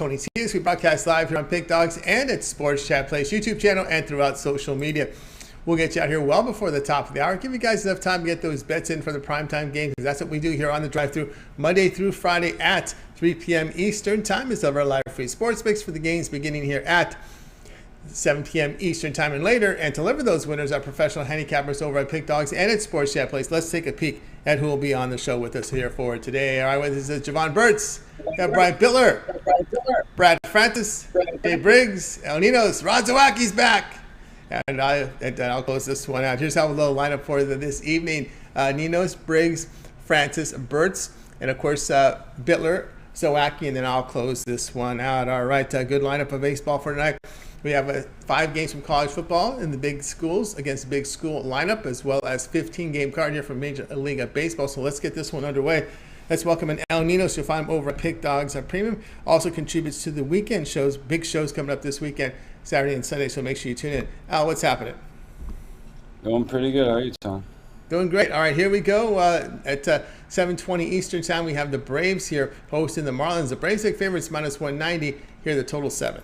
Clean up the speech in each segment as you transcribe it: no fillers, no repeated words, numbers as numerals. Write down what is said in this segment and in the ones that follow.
Tony Sears. We broadcast live here on Pick Dogs and at Sports Chat Place YouTube channel and throughout social media. We'll get you out here well before the top of the hour. Give you guys enough time to get those bets in for the primetime game, because that's what we do here on the drive-thru Monday through Friday at 3 p.m. Eastern time is of our live free sports picks for the games beginning here at 7 p.m. Eastern time and later, and to deliver those winners are professional handicappers over at Pick Dogs and at Sports Chat Place. Let's take a peek at who will be on the show with us here for today. All right, this is Javon Burts, got Brian Bitler, Brad Francis, Dave Briggs, Ninos, Zawacki's back, and I'll close this one out. Here's how a little lineup for this evening: Ninos, Briggs, Francis, Burts, and of course Bitler, Zawacki, and then I'll close this one out. All right, good lineup of baseball for tonight. We have 5 games from college football in the big schools against the big school lineup, as well as 15-game card here from Major League Baseball. So let's get this one underway. Let's welcome in El Ninos. You'll find him over at Pick Dogs Premium. Also contributes to the weekend shows, big shows coming up this weekend, Saturday and Sunday. So make sure you tune in. Al, what's happening? Going pretty good. How are you, Tom? Doing great. All right, here we go. At 7:20 Eastern time, we have the Braves here hosting the Marlins. The Braves take favorites minus 190. Here, the total 7.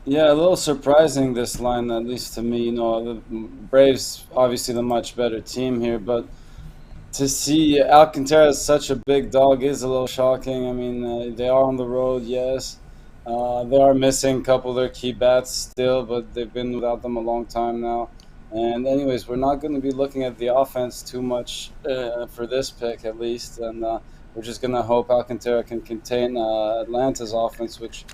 Yeah, a little surprising, this line, at least to me. You know, the Braves, obviously the much better team here, but to see Alcantara as such a big dog is a little shocking. I mean, they are on the road, yes. They are missing a couple of their key bats still, but they've been without them a long time now. And anyways, we're not going to be looking at the offense too much for this pick, at least. And we're just going to hope Alcantara can contain Atlanta's offense, which,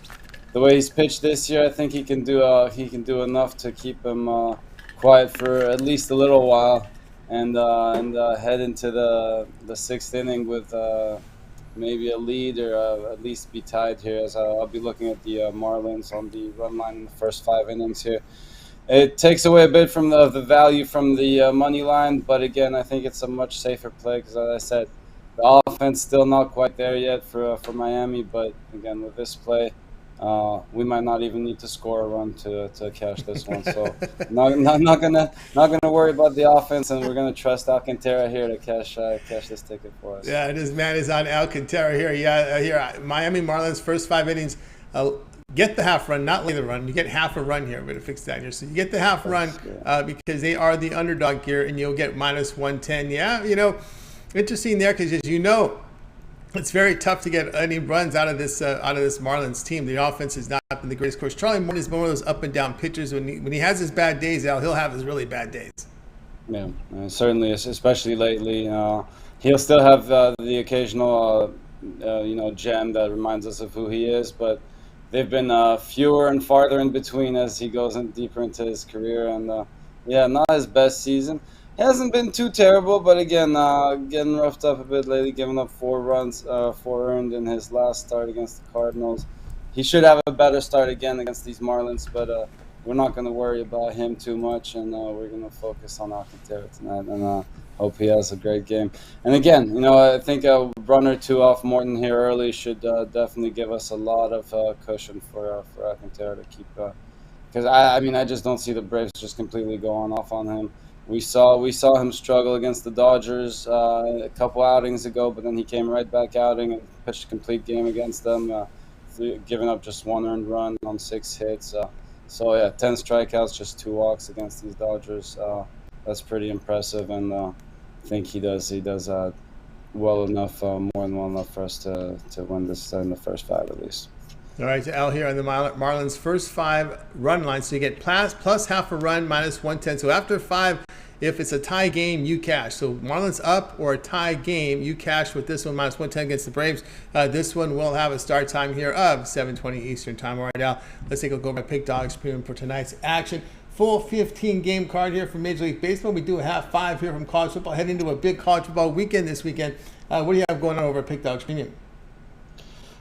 the way he's pitched this year, I think he can do enough to keep him quiet for at least a little while, and head into the 6th inning with maybe a lead, or at least be tied here, as I'll be looking at the Marlins on the run line in the first 5 innings here. It takes away a bit from the value from the money line, but again, I think it's a much safer play because, as I said, the offense still not quite there yet for Miami. But again, with this play, we might not even need to score a run to cash this one. So not gonna worry about the offense, and we're gonna trust Alcantara here to cash this ticket for us. Yeah, this man is on Alcantara here. Yeah, here Miami Marlins first 5 innings. Get the half run, not lay the run. You get half a run here. We're going to fix that here. So you get the half run because they are the underdog here, and you'll get minus 110. Yeah, you know, interesting there because, as you know, it's very tough to get any runs out of this Marlins team. The offense has not been the greatest. Of course, Charlie Morton is one of those up and down pitchers. When he has his bad days, he'll have his really bad days. Yeah, certainly, especially lately. He'll still have the occasional, gem that reminds us of who he is, but they've been fewer and farther in between as he goes deeper into his career. And, not his best season. He hasn't been too terrible, but again, getting roughed up a bit lately, giving up 4 runs, 4 earned in his last start against the Cardinals. He should have a better start again against these Marlins, but we're not going to worry about him too much, and we're going to focus on Alcantara tonight, and hope he has a great game. And again, I think a run or 2 off Morton here early should definitely give us a lot of cushion for Alcantara to keep. Because I just don't see the Braves just completely going off on him. We saw him struggle against the Dodgers a couple outings ago, but then he came right back outing and pitched a complete game against them, giving up just 1 earned run on 6 hits. 10 strikeouts, just 2 walks against these Dodgers. That's pretty impressive, and I think he does well enough, more than well enough for us to win this in the first 5 at least. All right, Al here on the Marlins first 5 run line. So you get plus half a run, minus 110. So after 5, if it's a tie game, you cash. So Marlins up or a tie game, you cash with this one, minus 110 against the Braves. This one will have a start time here of 7:20 Eastern time. All right, Al, let's take a go over Pick Dogs Premium for tonight's action. Full 15-game card here from Major League Baseball. We do have 5 here from college football. Head into a big college football weekend this weekend. What do you have going on over at Pick Dogs Premium?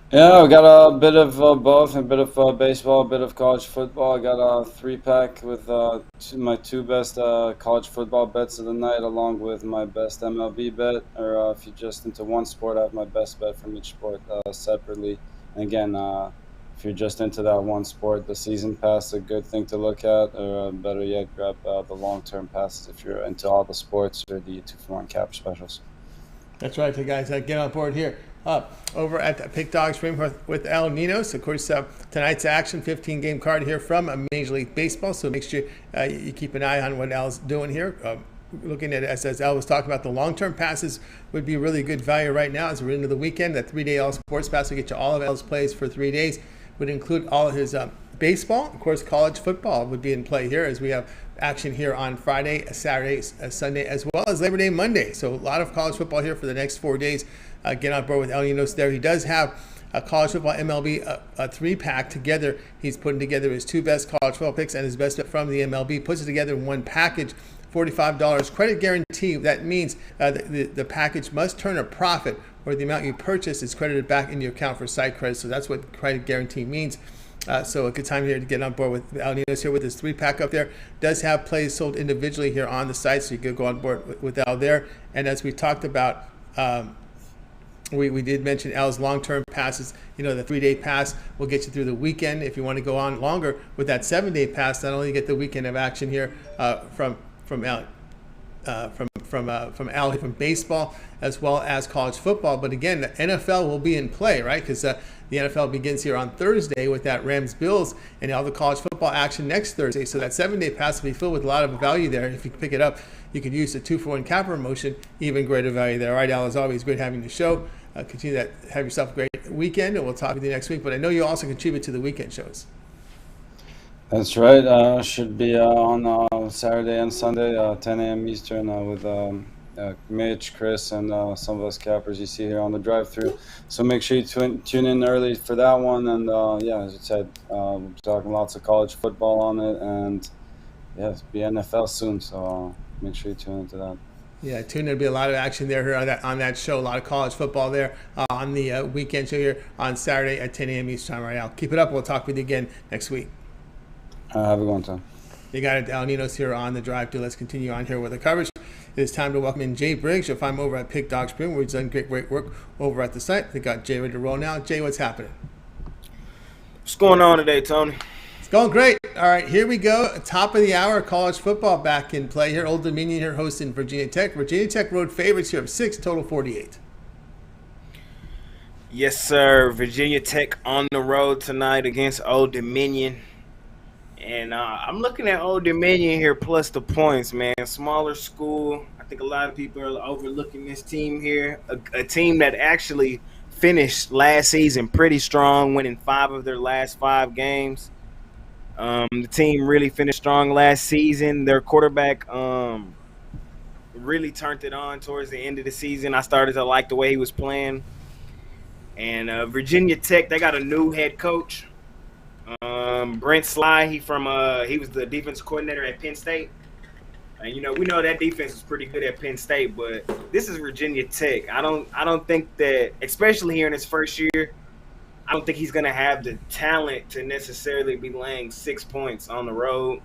Yeah, we got a bit of both, a bit of baseball, a bit of college football. I got a 3-pack with my 2 best college football bets of the night, along with my best MLB bet. Or if you're just into one sport, I have my best bet from each sport separately. And again, if you're just into that one sport, the season pass is a good thing to look at. Or better yet, grab the long-term passes if you're into all the sports, or the 2-for-1 cap specials. That's right, so guys, get on board here. over at the Pick Dogs Stream with El Ninos. Of course, tonight's action, 15-game card here from Major League Baseball. So make sure you keep an eye on what El's doing here. Looking at it, as El was talking about, the long-term passes would be really good value right now as we're into the weekend. That 3-day All Sports Pass will get you all of El's plays for 3 days. Would include all of his baseball. Of course, college football would be in play here as we have action here on Friday, Saturday, Sunday, as well as Labor Day Monday. So a lot of college football here for the next 4 days. Get on board with El Ninos there. He does have a college football MLB a 3-pack together. He's putting together his 2 best college football picks and his best bet from the MLB. Puts it together in one package. $45 credit guarantee. That means the package must turn a profit, or the amount you purchase is credited back into your account for site credit. So that's what credit guarantee means. So a good time here to get on board with El Ninos here with his 3-pack up there. Does have plays sold individually here on the site, so you could go on board with El there. And as we talked about, we did mention El's long-term passes. The 3-day pass will get you through the weekend. If you want to go on longer with that 7-day pass, not only get the weekend of action here from baseball as well as college football, but again, the NFL will be in play, right? Because the NFL begins here on Thursday with that Rams-Bills and all the college football action next Thursday. So that 7-day pass will be filled with a lot of value there. If you pick it up, you could use the 2-for-1 capper promotion, even greater value there. All right, Al, as always, great having the show. Continue that. Have yourself a great weekend, and we'll talk with you next week. But I know you also contribute to the weekend shows. That's right. Should be on Saturday and Sunday, 10 a.m. Eastern, with Mitch, Chris, and some of us cappers you see here on the drive-thru. So make sure you tune in early for that one. And as you said, we're talking lots of college football on it, and it'll be NFL soon. So make sure you tune into that. Yeah, tune in. There'll be a lot of action there on that show. A lot of college football there on the weekend show here on Saturday at 10 a.m. Eastern time. Right now, keep it up. We'll talk with you again next week. Have a good one, Tom. You got it, El Ninos here on the drive to. Let's continue on here with the coverage. It is time to welcome in Jay Briggs. You'll find him over at Pick Dog Spring, where he's done great work over at the site. We got Jay ready to roll now. Jay, what's happening? What's going on today, Tony? It's going great. All right, here we go. Top of the hour, college football back in play here. Old Dominion here hosting Virginia Tech. Virginia Tech road favorites here of 6, total 48. Yes, sir. Virginia Tech on the road tonight against Old Dominion. And I'm looking at Old Dominion here plus the points, man. Smaller school. I think a lot of people are overlooking this team here. A team that actually finished last season pretty strong, winning 5 of their last 5 games. The team really finished strong last season. Their quarterback really turned it on towards the end of the season. I started to like the way he was playing. And Virginia Tech, they got a new head coach. Brent Sly, he was the defense coordinator at Penn State. And we know that defense is pretty good at Penn State, but this is Virginia Tech. I don't think that, especially here in his first year, I don't think he's going to have the talent to necessarily be laying 6 points on the road.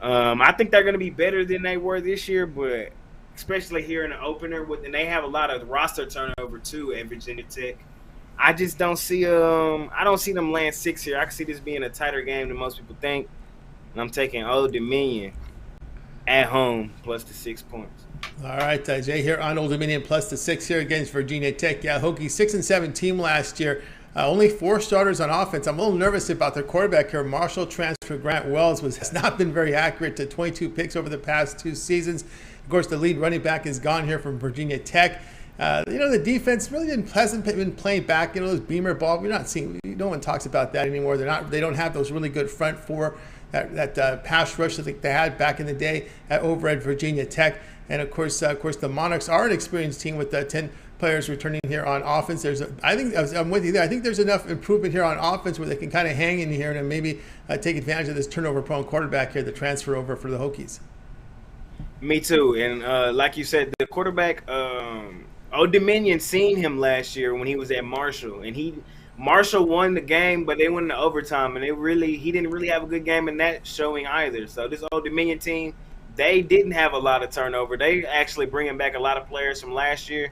I think they're going to be better than they were this year, but especially here in the opener, and they have a lot of roster turnover too at Virginia Tech. I just don't see them laying 6 here. I can see this being a tighter game than most people think, and I'm taking Old Dominion at home plus the 6 points. All right, Jay here on Old Dominion plus the 6 here against Virginia Tech. Yeah, Hokies 6-7 team last year. Only 4 starters on offense. I'm a little nervous about their quarterback here. Marshall transfer Grant Wells has not been very accurate to 22 picks over the past 2 seasons. Of course, the lead running back is gone here from Virginia Tech. The defense really hasn't been playing back. Those Beamer ball. We're not seeing. No one talks about that anymore. They don't have those really good front 4. That pass rush that they had back in the day over at Virginia Tech. And of course, the Monarchs are an experienced team with 10 players returning here on offense. I'm with you there. I think there's enough improvement here on offense where they can kind of hang in here and maybe take advantage of this turnover-prone quarterback here, the transfer over for the Hokies. Me too. And like you said, the quarterback, Old Dominion seen him last year when he was at Marshall, and Marshall won the game, but they went into overtime, and he didn't really have a good game in that showing either. So this Old Dominion team, they didn't have a lot of turnover. They actually bringing back a lot of players from last year.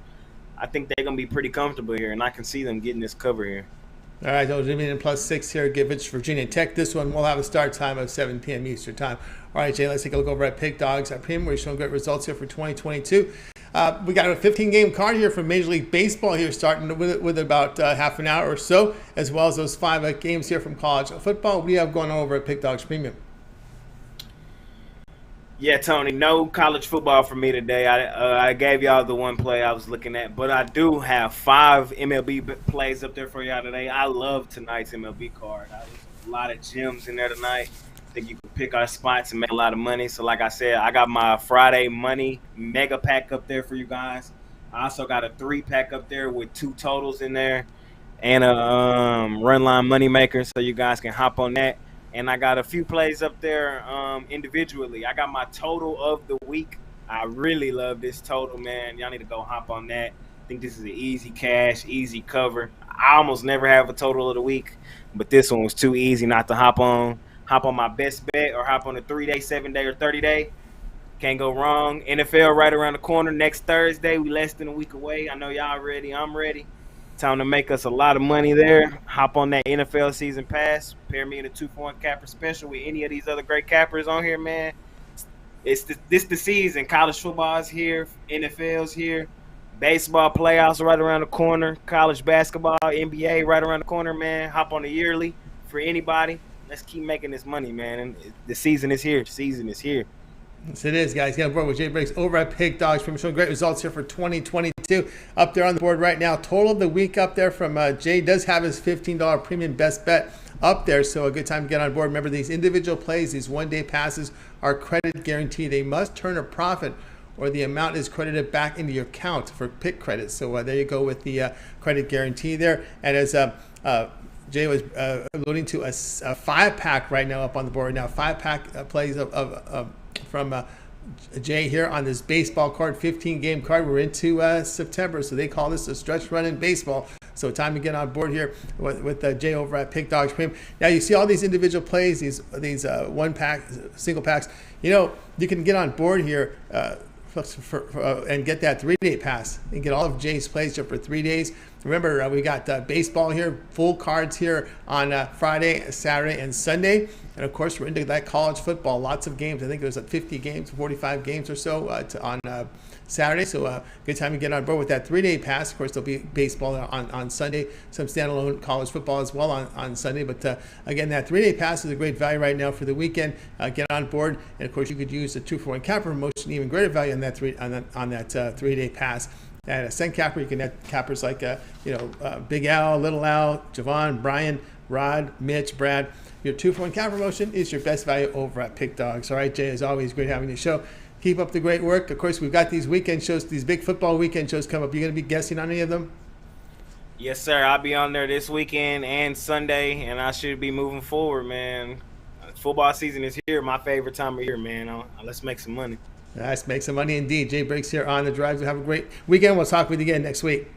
I think they're going to be pretty comfortable here, and I can see them getting this cover here. All right, Old Dominion plus 6 here. Give it Virginia Tech. This one will have a start time of 7 p.m. Eastern time. All right, Jay, let's take a look over at Pick Dogs at Premium. We're showing great results here for 2022. We got a 15-game card here from Major League Baseball here, starting with about half an hour or so, as well as those 5 games here from college football. We have going on over at Pick Dogs Premium. Yeah, Tony, no college football for me today. I gave y'all the one play I was looking at, but I do have 5 MLB plays up there for y'all today. I love tonight's MLB card. There's a lot of gems in there tonight. I think you can pick our spots and make a lot of money. So like I said, I got my Friday money mega pack up there for you guys. I also got a 3-pack up there with 2 totals in there and a run line money maker, so you guys can hop on that. And I got a few plays up there individually. I got my total of the week. I really love this total, man. Y'all need to go hop on that. I think this is an easy cash, easy cover. I almost never have a total of the week, but this one was too easy not to hop on. Hop on my best bet or hop on a 3-day, 7-day, or 30-day. Can't go wrong. NFL right around the corner next Thursday. We less than a week away. I know y'all ready. I'm ready. Time to make us a lot of money there. Hop on that NFL season pass. Pair me in a 2-for-1 capper special with any of these other great cappers on here, man. This the season. College football is here. NFL's here. Baseball playoffs right around the corner. College basketball, NBA right around the corner, man. Hop on the yearly for anybody. Let's keep making this money, man. And the season is here. The season is here. Yes, it is, guys. Get on board with Jay Briggs over at Pick Dogs. From showing great results here for 2022. Up there on the board right now. Total of the week up there from Jay does have his $15 premium best bet up there. So a good time to get on board. Remember, these individual plays, these one-day passes are credit guaranteed. They must turn a profit or the amount is credited back into your account for pick credit. So there you go with the credit guarantee there. And as Jay was alluding to a 5-pack right now up on the board right now. 5-pack plays from Jay here on this baseball card, 15-game card. We're into September, so they call this a stretch run in baseball. So time to get on board here with Jay over at Pick Dogs Premium. Now you see all these individual plays, these 1-pack, single packs. You know, you can get on board here and get that 3-day pass and get all of Jay's plays here for 3 days. Remember, we got baseball here, full cards here on Friday, Saturday, and Sunday. And, of course, we're into that college football. Lots of games. I think there's 50 games, 45 games or so on Saturday. So good time to get on board with that 3-day pass. Of course, there'll be baseball on Sunday, some standalone college football as well on Sunday. But, again, that 3-day pass is a great value right now for the weekend. Get on board. And, of course, you could use the 2-for-1 capper promotion, even greater value on that 3-day pass. At a cent capper, you can add cappers like, Big Al, Little Al, Jovan, Brian, Rod, Mitch, Brad. Your 2-for-1 capper promotion is your best value over at Pick Dogs. All right, Jay, as always, great having you show. Keep up the great work. Of course, we've got these weekend shows, these big football weekend shows come up. You going to be guessing on any of them? Yes, sir. I'll be on there this weekend and Sunday, and I should be moving forward, man. Football season is here. My favorite time of year, man. Let's make some money. Let's make some money indeed. Jay Briggs here on The Drive. Have a great weekend. We'll talk with you again next week.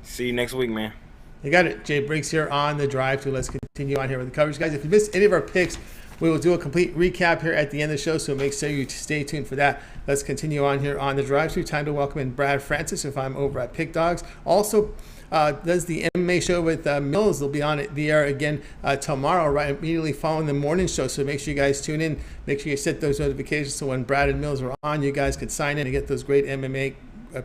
See you next week, man. You got it. Jay Briggs here on The Drive. So let's continue on here with the coverage. Guys, if you missed any of our picks, we will do a complete recap here at the end of the show, so make sure you stay tuned for that. Let's continue on here on The Drive. So time to welcome in Brad Francis, if I'm over at Pick Dogs. Also, does the MMA show with Mills. They'll be on the air again tomorrow, right immediately following the morning show. So make sure you guys tune in. Make sure you set those notifications so when Brad and Mills are on, you guys could sign in and get those great MMA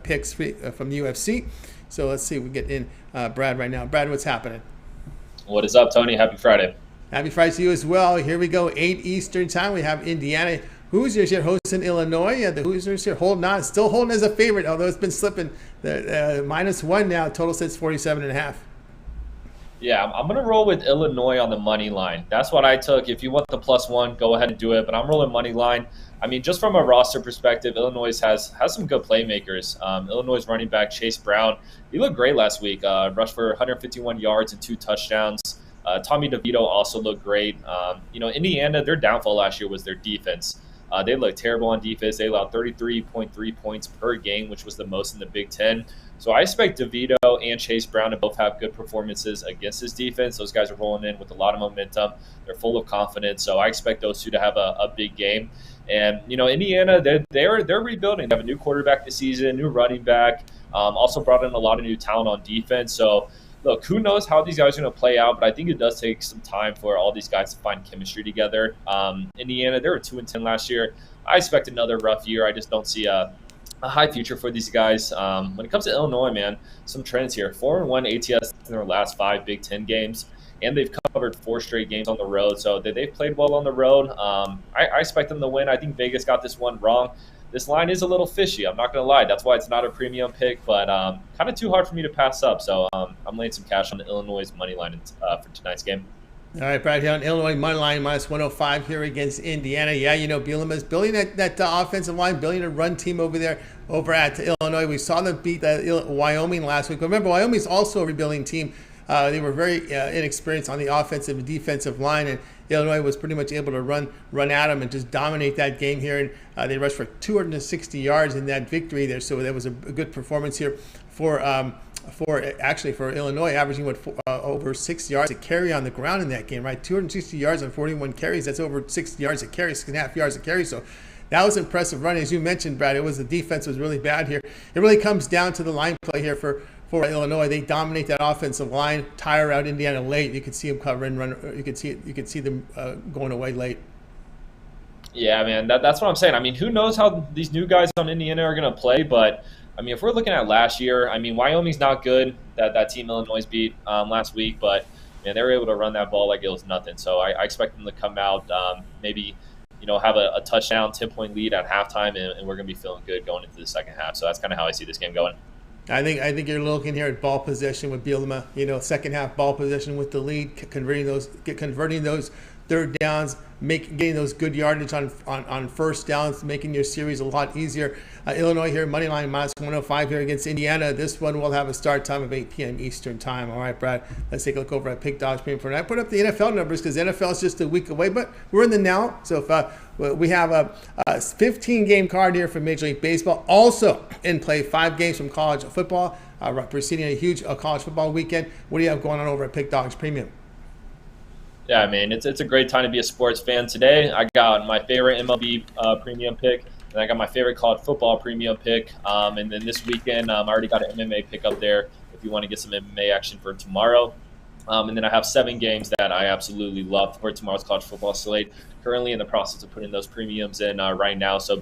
picks from the UFC. So let's see if we get in Brad right now. Brad, what's happening? What is up, Tony? Happy Friday. Happy Friday to you as well. Here we go, 8 Eastern time. We have Indiana Hoosiers here hosting Illinois. The Hoosiers here holding on, still holding as a favorite, although it's been slipping. -1 now. Total sits 47.5. Yeah, I'm going to roll with Illinois on the money line. That's what I took. If you want the +1, go ahead and do it. But I'm rolling money line. I mean, just from a roster perspective, Illinois has some good playmakers. Illinois running back Chase Brown, he looked great last week. Rushed for 151 yards and 2 touchdowns. Tommy DeVito also looked great. Indiana, their downfall last year was their defense. They looked terrible on defense. They allowed 33.3 points per game, which was the most in the Big Ten. So I expect DeVito and Chase Brown to both have good performances against this defense. Those guys are rolling in with a lot of momentum. They're full of confidence. So I expect those two to have a big game. And, Indiana, they're rebuilding. They have a new quarterback this season, new running back, also brought in a lot of new talent on defense. So, look, who knows how these guys are going to play out, but I think it does take some time for all these guys to find chemistry together. Indiana, they were 2-10 last year. I expect another rough year. I just don't see a a high future for these guys. When it comes to Illinois, man, some trends here. 4-1 ATS in their last 5 Big Ten games, and they've covered 4 straight games on the road. So they've played well on the road. I expect them to win. I think Vegas got this one wrong. This line is a little fishy. I'm not going to lie. That's why it's not a premium pick, but kind of too hard for me to pass up. So I'm laying some cash on the Illinois' money line for tonight's game. All right, Brad, here on Illinois money line minus 105 here against Indiana. Yeah, you know, Bielema's building that offensive line, building a run team over there over at Illinois. We saw them beat Wyoming last week. Remember, Wyoming's also a rebuilding team. They were very inexperienced on the offensive and defensive line, and Illinois was pretty much able to run at them and just dominate that game here. And they rushed for 260 yards in that victory there, so that was a good performance here for Illinois, averaging over 6 yards a carry on the ground in that game, right? 260 yards on 41 carries. That's over 6 yards a carry, 6.5 yards a carry. So that was impressive running. As you mentioned, Brad, the defense was really bad here. It really comes down to the line play here for Illinois. They dominate that offensive line, tire out Indiana late. You could see them covering, run. You could see them going away late. Yeah, man, that's what I'm saying. I mean, who knows how these new guys on Indiana are going to play, but I mean, if we're looking at last year, I mean, Wyoming's not good. That team Illinois beat last week, but man, they were able to run that ball like it was nothing. So I expect them to come out, maybe, you know, have a touchdown, 10-point lead at halftime, and we're going to be feeling good going into the second half. So that's kind of how I see this game going. I think you're looking here at ball possession with Bielema. You know, second half ball possession with the lead, converting those third downs, getting those good yardage on first downs, making your series a lot easier. Illinois here, money line minus 105 here against Indiana. This one will have a start time of 8 p.m. Eastern time. All right, Brad, let's take a look over at Pick Dogs Premium for tonight. Put up the NFL numbers because NFL is just a week away, but we're in the now. So if we have a 15-game card here from Major League Baseball. Also in play, 5 games from college football, preceding a huge college football weekend. What do you have going on over at Pick Dogs Premium? Yeah, I mean, it's a great time to be a sports fan. Today, I got my favorite MLB premium pick, and I got my favorite college football premium pick. And then this weekend, I already got an MMA pick up there if you want to get some MMA action for tomorrow. And then I have 7 games that I absolutely love for tomorrow's college football slate. Currently in the process of putting those premiums in right now, so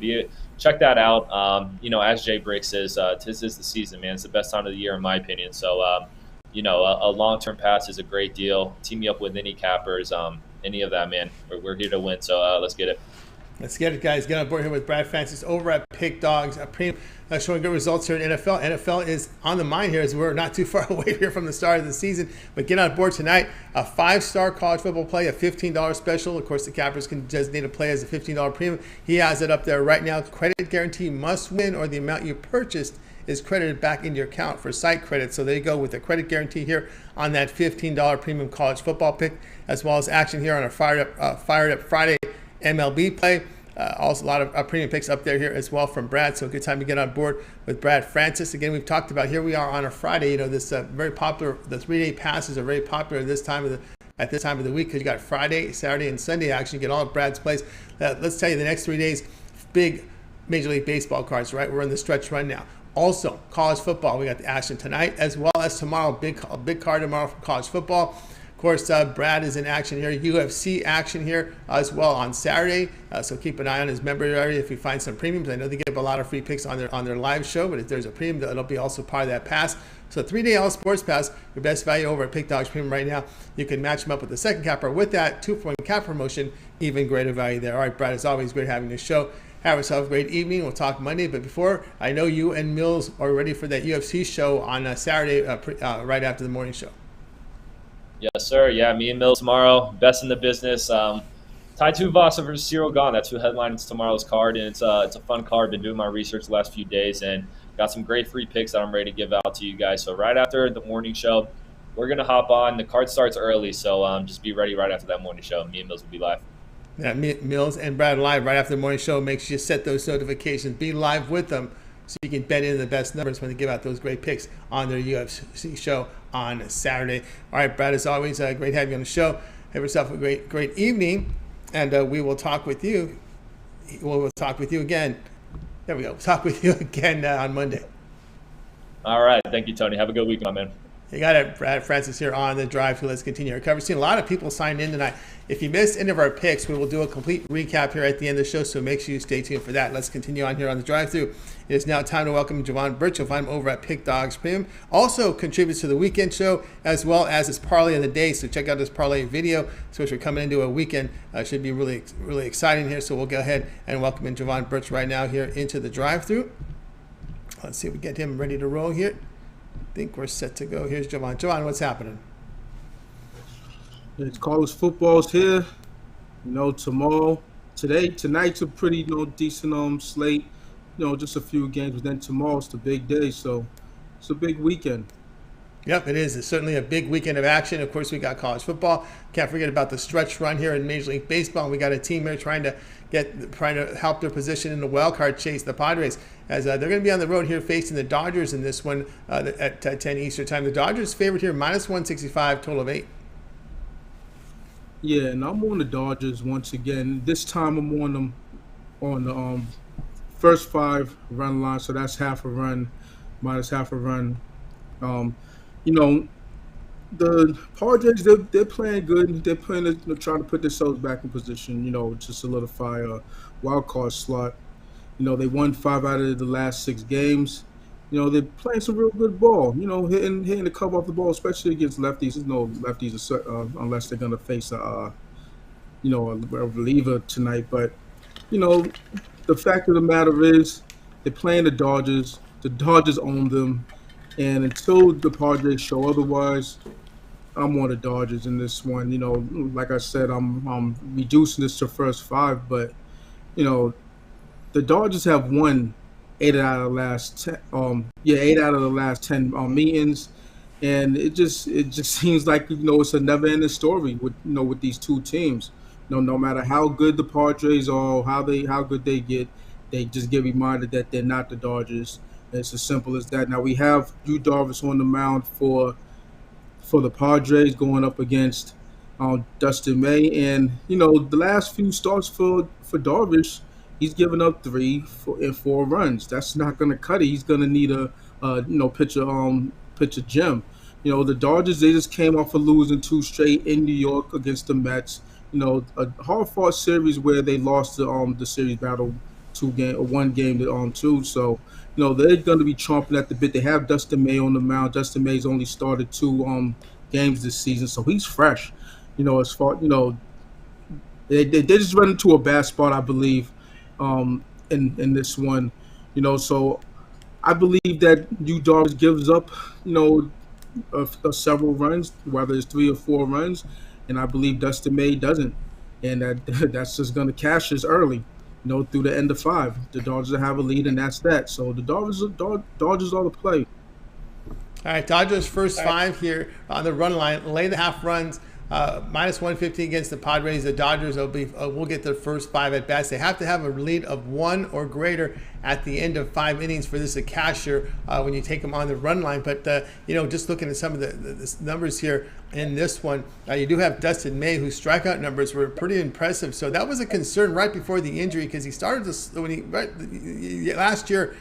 check that out. You know, as Jay Briggs says, tis is the season, man. It's the best time of the year in my opinion. So, you know, a long-term pass is a great deal. Team me up with any cappers, any of that, man. We're here to win, so let's get it. Let's get it, guys. Get on board here with Brad Francis over at Pick Dogs. Showing good results here in NFL. NFL is on the mind here as we're not too far away here from the start of the season. But get on board tonight. A 5-star college football play, a $15 special. Of course, the cappers can designate a play as a $15 premium. He has it up there right now. Credit guarantee must win or the amount you purchased is credited back into your account for site credit. So there you go with a credit guarantee here on that $15 premium college football pick, as well as action here on a fired up Friday MLB play. Also a lot of premium picks up there here as well from Brad. So a good time to get on board with Brad Francis. Again, we've talked about here we are on a Friday. You know, this very popular. The 3-day passes are very popular at this time of the week because you got Friday, Saturday, and Sunday action. You get all of Brad's plays. Let's tell you the next 3 days, big Major League Baseball cards. Right, we're in the stretch run now. Also, college football. We got the action tonight as well as tomorrow. Big card tomorrow for college football. Of course, Brad is in action here. UFC action here as well on Saturday. So keep an eye on his member area if you find some premiums. I know they give a lot of free picks on their live show, but if there's a premium, that'll be also part of that pass. So 3-day all sports pass, your best value over at Pick Dogs Premium right now. You can match them up with the second capper with that 2-point cap promotion, even greater value there. All right, Brad, it's always great having this show. Have yourself a great evening. We'll talk Monday. But before, I know you and Mills are ready for that UFC show on Saturday, right after the morning show. Yes, sir. Yeah, me and Mills tomorrow. Best in the business. Tai Tuivasa versus Cyril Gane. That's who headlines tomorrow's card, and it's a fun card. Been doing my research the last few days, and got some great free picks that I'm ready to give out to you guys. So right after the morning show, we're gonna hop on. The card starts early, so just be ready right after that morning show. Me and Mills will be live. Yeah, Mills and Brad live right after the morning show. Make sure you set those notifications. Be live with them so you can bet in the best numbers when they give out those great picks on their UFC show on Saturday. All right, Brad, as always, great having you on the show. Have yourself a great evening, and we will talk with you. We'll talk with you again. There we go. Talk with you again on Monday. All right. Thank you, Tony. Have a good week, my man. You got it, Brad Francis, here on the drive through. Let's continue our coverage. Seen a lot of people signed in tonight. If you missed any of our picks, we will do a complete recap here at the end of the show, so make sure you stay tuned for that. Let's continue on here on the drive through. It is now time to welcome Javon Burts. You'll find him over at Pick Dogs Premium. Also contributes to the weekend show as well as his parlay of the day. So check out this parlay video. So if you're coming into a weekend, should be really, really exciting here. So we'll go ahead and welcome in Javon Burts right now here into the drive through. Let's see if we get him ready to roll here. I think we're set to go. Here's Jovan. Jovan, what's happening? It's college football's here. Tonight's a pretty decent slate. Just a few games, but then tomorrow's the big day, so it's a big weekend. Yep, it is. It's certainly a big weekend of action. Of course, we got college football. Can't forget about the stretch run here in Major League Baseball. We got a team here trying to help their position in the wild card chase, the Padres, as they're going to be on the road here facing the Dodgers in this one at 10 Eastern time. The Dodgers favored here, minus 165, total of 8. Yeah, and I'm on the Dodgers once again. This time I'm on them on the first 5 run line, so that's half a run, minus half a run. The Padres, they're playing good. They're playing to try to put themselves back in position, to solidify a wild card slot. They won 5 out of the last 6 games. They're playing some real good ball, hitting the cover off the ball, especially against lefties. There's no lefties unless they're going to face a reliever tonight. But, the fact of the matter is they're playing the Dodgers. The Dodgers own them. And until the Padres show otherwise, I'm on the Dodgers in this one. Like I said, I'm reducing this to first 5, but the Dodgers have won 8 out of the last 10. 8 out of the last 10 meetings, and it just seems like it's a never-ending story with these two teams. No matter how good the Padres are, how good they get, they just get reminded that they're not the Dodgers. It's as simple as that. Now we have Yu Darvish on the mound for the Padres going up against Dustin May, and the last few starts for Darvish, he's given up 3 and 4 runs. That's not going to cut it. He's going to need a pitcher gem. The Dodgers, they just came off of losing 2 straight in New York against the Mets. A hard-fought series where they lost the series battle 1 game to 2. So they're going to be chomping at the bit. They have Dustin May on the mound. Dustin May's only started 2 games this season, so he's fresh. As far they just run into a bad spot, I believe, in this one. So I believe that Yu Darvish gives up several runs, whether it's 3 or 4 runs, and I believe Dustin May doesn't, and that's just going to cash us early. Through the end of 5, the Dodgers have a lead, and that's that. So the Dodgers are the play. All right, Dodgers first 5 here on the run line. Lay the half runs, minus 150 against the Padres. The Dodgers will get their first 5 at bats. They have to have a lead of 1 or greater at the end of 5 innings for this to cash here when you take them on the run line. But just looking at some of the numbers here in this one, you do have Dustin May, whose strikeout numbers were pretty impressive. So that was a concern right before the injury, because he started last year.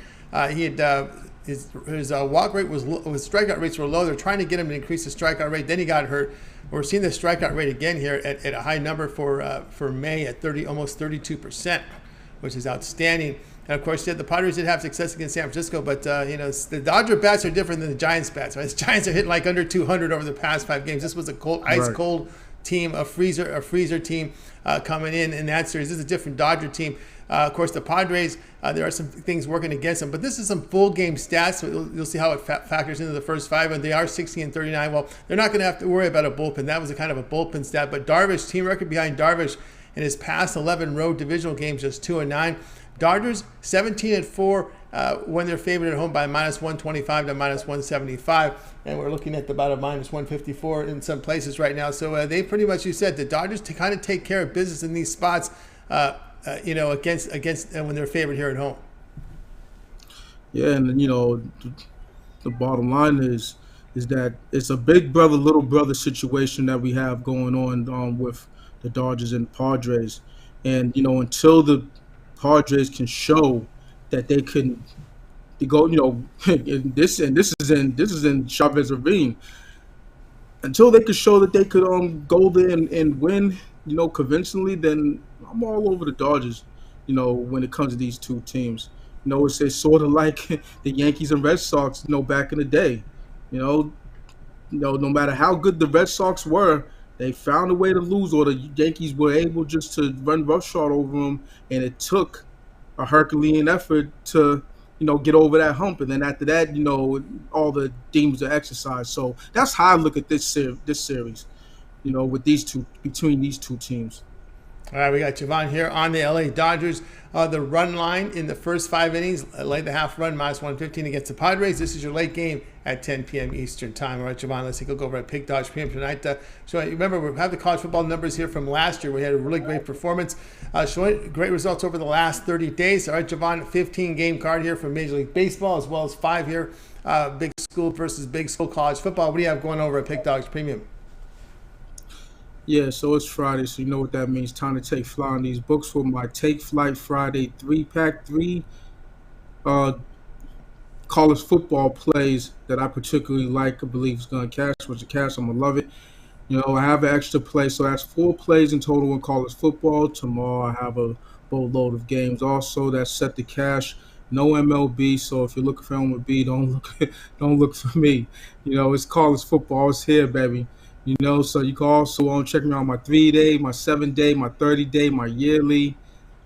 He had his walk rate was low, his strikeout rates were low. They're trying to get him to increase the strikeout rate. Then he got hurt. We're seeing the strikeout rate again here at a high number for May at almost 32%, which is outstanding. And of course, the Padres did have success against San Francisco, but the Dodger bats are different than the Giants bats. Right? The Giants are hitting like under 200 over the past 5 games. This was a ice cold team, a freezer team coming in that series. This is a different Dodger team. Of course, the Padres, there are some things working against them, but this is some full game stats. So you'll see how it factors into the first 5, and they are 60 and 39. Well, they're not going to have to worry about a bullpen. That was a kind of a bullpen stat. But Darvish, team record behind Darvish in his past 11 road divisional games, just 2-9. Dodgers 17-4 when they're favored at home by minus 125 to minus 175, and we're looking at about a minus 154 in some places right now. So they pretty much, you said, the Dodgers to kind of take care of business in these spots. Against when they're favored here at home. Yeah, and the bottom line is that it's a big brother, little brother situation that we have going on with the Dodgers and Padres, and until the Padres can show that they can to go, and this is in Chavez Ravine. Until they could show that they could go there and win, convincingly, then I'm all over the Dodgers, when it comes to these two teams. It's sort of like the Yankees and Red Sox, back in the day. No matter how good the Red Sox were, they found a way to lose, or the Yankees were able just to run roughshod over them, and it took a Herculean effort to, get over that hump. And then after that, all the demons are exercised. So that's how I look at this series, with between these two teams. All right, we got Jovan here on the LA Dodgers. The run line in the first 5 innings, late the half run, -115 against the Padres. This is your late game at 10 p.m. Eastern time. All right, Jovan, let's take a look over at Pick Dodge Premium tonight. So remember, we have the college football numbers here from last year. We had a really great performance, showing great results over the last 30 days. All right, Jovan, 15-game card here from Major League Baseball, as well as 5 here, big school versus big school college football. What do you have going over at Pick Dodge Premium? Yeah, so it's Friday, so you know what that means. Time to take flight on these books for my Take Flight Friday 3-pack, 3 college football plays that I particularly like. I believe it's going to cash. What's the cash? I'm going to love it. I have an extra play, so that's 4 plays in total in college football. Tomorrow I have a boatload of games also that's set to cash. No MLB, so if you're looking for MLB, don't look for me. It's college football. It's here, baby. So you can also check me out on my 3-day, my 7-day, my 30-day, my yearly.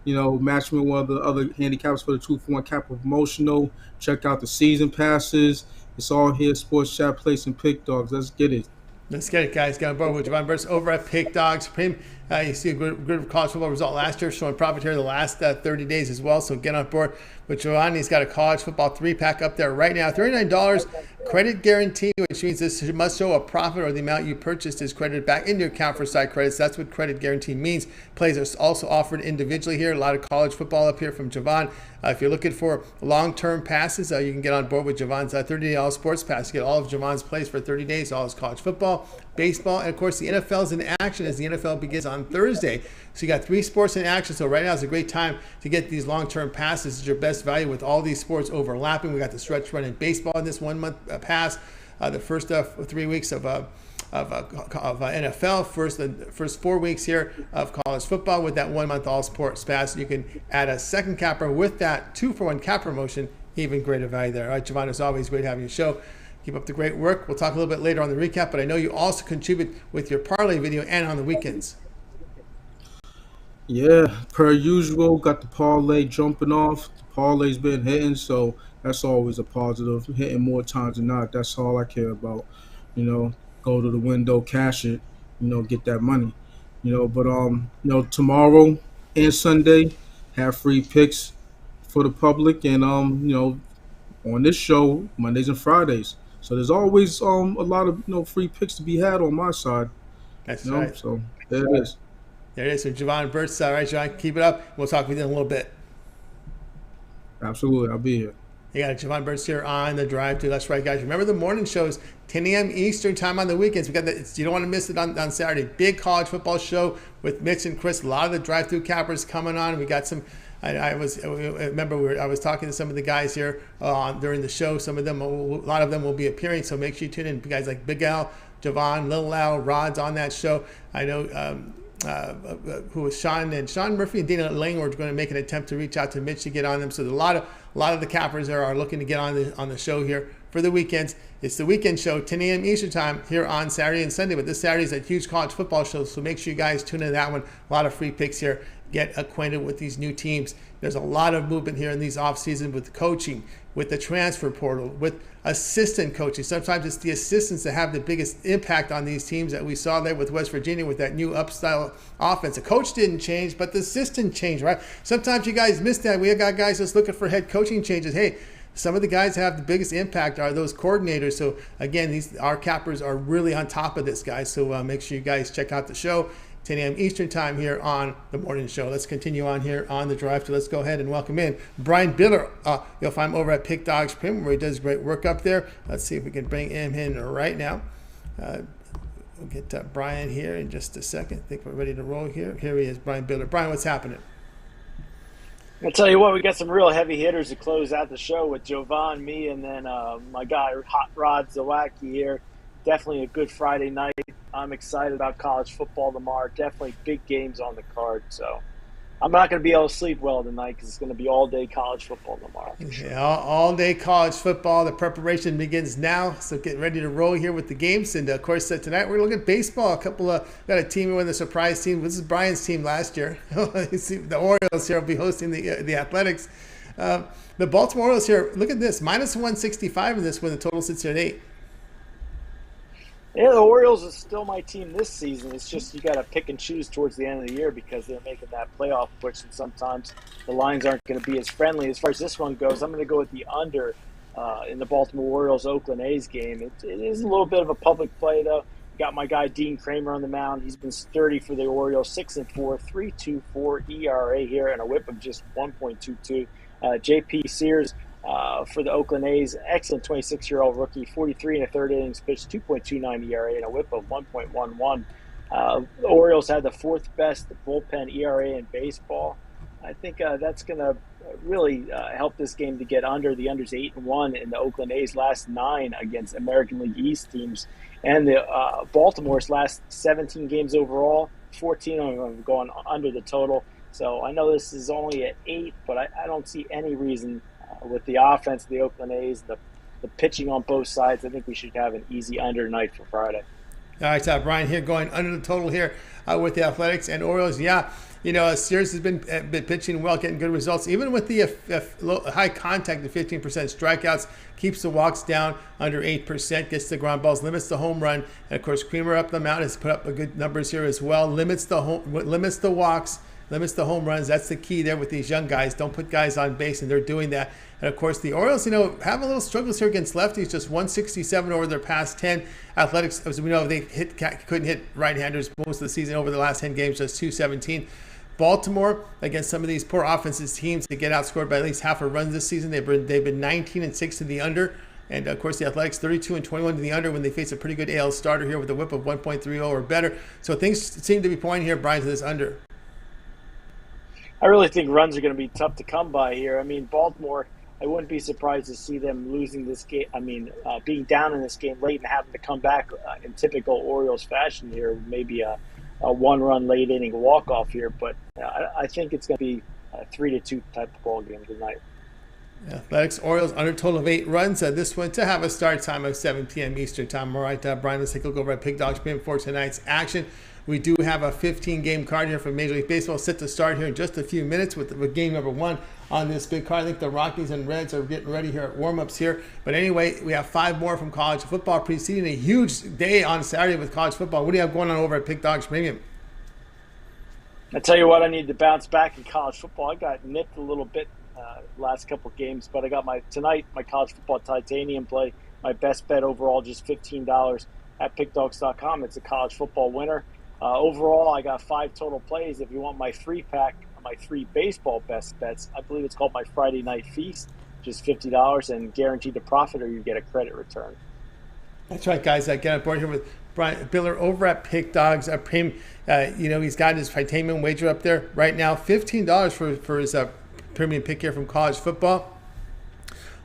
Match me with one of the other handicappers for the 2-for-1 capital promotional. Check out the season passes. It's all here, Sports Chat Place and Pick Dogs. Let's get it. Let's get it, guys. Got on board with Javon Burts over at Pick Dogs Supreme. You see a good college football result last year, showing profit here the last 30 days as well. So get on board with Javon. He's got a college football 3-pack up there right now. $39 credit guarantee, which means this must show a profit or the amount you purchased is credited back into your account for side credits. That's what credit guarantee means. Plays are also offered individually here. A lot of college football up here from Javon. If you're looking for long-term passes, you can get on board with Javon's 30-day all sports pass. You get all of Javon's plays for 30 days, all his college football, baseball, and of course the NFL's in action as the NFL begins on Thursday. So you got 3 sports in action. So right now is a great time to get these long-term passes. It's your best value with all these sports overlapping. We got the stretch run in baseball in this 1-month pass. The first 3 weeks of NFL, first 4 weeks here of college football with that 1-month all sports pass. You can add a second capper with that 2-for-1 cap promotion. Even greater value there. All right, Javon, it's always great having you show. Keep up the great work. We'll talk a little bit later on the recap, but I know you also contribute with your parlay video and on the weekends. Yeah, per usual, got the parlay jumping off. The parlay's been hitting, so that's always a positive. Hitting more times than not. That's all I care about. Go to the window, cash it, get that money. But tomorrow and Sunday have free picks for the public, and on this show Mondays and Fridays. So there's always a lot of free picks to be had on my side. That's right. So there it is. There it is. So Javon Burts. All right, Javon, keep it up. We'll talk with you in a little bit. Absolutely, I'll be here. You got Javon Burts here on the drive to. That's right, guys. Remember the morning shows, 10 a.m. Eastern time on the weekends. We got you don't want to miss it on Saturday. Big college football show with Mitch and Chris. A lot of the drive-through cappers coming on. We got some. I was talking to some of the guys here during the show. A lot of them will be appearing. So make sure you tune in. Guys like Big Al, Javon, Little Al, Rod's on that show. I know. Who was Sean Murphy and Dana Lang were going to make an attempt to reach out to Mitch to get on them. So a lot of the cappers there are looking to get on the show here for the weekends. It's the weekend show, 10 a.m. Eastern time here on Saturday and Sunday. But this Saturday is a huge college football show, so make sure you guys tune in to that one. A lot of free picks here. Get acquainted with these new teams. There's a lot of movement here in these off season with coaching, with the transfer portal, with assistant coaching. Sometimes it's the assistants that have the biggest impact on these teams that we saw there with West Virginia with that new upstyle offense. The coach didn't change, but the assistant changed, right? Sometimes you guys miss that. We got guys just looking for head coaching changes. Hey, some of the guys have the biggest impact are those coordinators. So again, our cappers are really on top of this, guys. So make sure you guys check out the show. 10 a.m. Eastern time here on the morning show. Let's continue on here on the drive. So let's go ahead and welcome in Brian Bitler. You'll find him over at Pick Dogs Prim, where he does great work up there. Let's see if we can bring him in right now. We'll get Brian here in just a second. I think we're ready to roll here. Here he is, Brian Bitler. Brian, what's happening? I'll tell you what, we got some real heavy hitters to close out the show with Jovan, me, and then my guy, Hot Rod Zawacky here. Definitely a good Friday night. I'm excited about college football tomorrow. Definitely big games on the card. So I'm not going to be able to sleep well tonight because it's going to be all day college football tomorrow. Sure. Yeah, all day college football. The preparation begins now, so get ready to roll here with the games. And of course, tonight we're going to look at baseball. Got a team with a surprise team. This is Brian's team last year. The Orioles here will be hosting the Athletics. The Baltimore Orioles here. Look at this, -165 in this when the total sits here at 8. Yeah, the Orioles is still my team this season. It's just you got to pick and choose towards the end of the year because they're making that playoff push, and sometimes the lines aren't going to be as friendly. As far as this one goes, I'm going to go with the under in the Baltimore Orioles-Oakland A's game. It is a little bit of a public play, though. Got my guy Dean Kramer on the mound. He's been sturdy for the Orioles, 6-4, 3.24 ERA here, and a WHIP of just 1.22. J.P. Sears for the Oakland A's, excellent 26-year-old rookie, 43 and a third innings pitched, 2.29 ERA, and a WHIP of 1.11. The Orioles had the fourth best bullpen ERA in baseball. I think that's going to really help this game to get under. The under's 8-1 in the Oakland A's last 9 against American League East teams, and the Baltimore's last 17 games overall, 14 of them have gone under the total. So I know this is only at 8, but I don't see any reason with the offense of the Oakland A's, the pitching on both sides. I think we should have an easy under night for Friday. All right, Brian here going under the total here with the Athletics and Orioles. Yeah, Sears has been pitching well, getting good results, even with the high contact, the 15% strikeouts, keeps the walks down under 8%, gets the ground balls, limits the home run, and of course Creamer up the mound has put up good numbers here as well. Limits the walks, limits the home runs. That's the key there with these young guys. Don't put guys on base, and they're doing that. And of course, the Orioles, have a little struggles here against lefties. Just 167 over their past 10. Athletics, as we know, they couldn't hit right-handers most of the season over the last 10 games, just 217. Baltimore, against some of these poor offensive teams, to get outscored by at least half a run this season. They've been 19-6 to the under. And of course, the Athletics 32-21 to the under when they face a pretty good AL starter here with a WHIP of 1.30 or better. So things seem to be pointing here, Brian, to this under. I really think runs are going to be tough to come by here. I mean, Baltimore, I wouldn't be surprised to see them losing this game. I mean, being down in this game late and having to come back in typical Orioles fashion here, maybe a one-run late inning walk-off here. But I think it's going to be a 3-2 type of ball game tonight. Athletics, Orioles under total of 8 runs. This one to have a start time of 7 p.m. Eastern time. All right, Brian, let's take a look over at Pig Dogs Pin for tonight's action. We do have a 15-game card here from Major League Baseball set to start here in just a few minutes with game number 1 on this big card. I think the Rockies and Reds are getting ready here at warm-ups here. But anyway, we have 5 more from college football preceding a huge day on Saturday with college football. What do you have going on over at Pig Dogs Premium? I tell you what, I need to bounce back in college football. I got nipped a little bit last couple of games, but I got my college football titanium play, my best bet overall, just $15 at pickdogs.com. It's a college football winner. Overall, I got 5 total plays. If you want my free pack, my 3 baseball best bets, I believe it's called my Friday Night Feast, just $50 and guaranteed to profit or you get a credit return. That's right, guys. I get on board here with Brian Bitler over at Pick Dogs. He's got his titanium wager up there right now, $15 for his premium pick here from college football.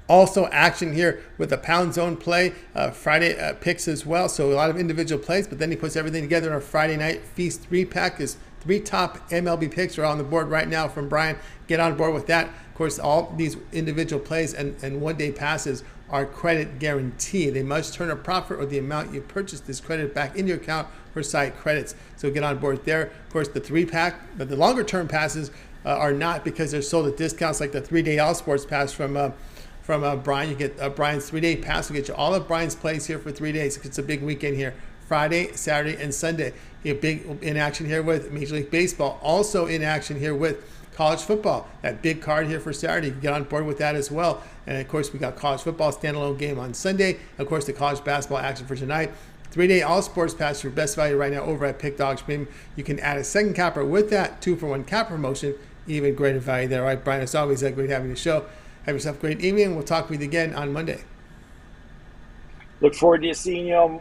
Also action here with a pound zone play, Friday picks as well. So a lot of individual plays, but then he puts everything together in a Friday Night Feast 3-pack. His 3 top MLB picks are on the board right now from Brian. Get on board with that. Of course, all these individual plays and one-day passes are credit guarantee. They must turn a profit or the amount you purchased is credited back in your account for site credits. So get on board there. Of course, the 3-pack, but the longer-term passes are not because they're sold at discounts like the 3-day All Sports Pass from Brian. You get Brian's 3-day pass. Will get you all of Brian's plays here for 3 days. It's a big weekend here. Friday, Saturday, and Sunday. You have big in action here with Major League Baseball. Also in action here with college football. That big card here for Saturday. You can get on board with that as well. And of course, we got college football standalone game on Sunday. Of course, the college basketball action for tonight. 3-day All Sports Pass, your best value right now over at Pick Dogs Premium. You can add a second capper with that 2-for-1 cap promotion. Even greater value there. All right, Brian, it's always great having the show. Have yourself a great evening. We'll talk with you again on Monday. Look forward to seeing you.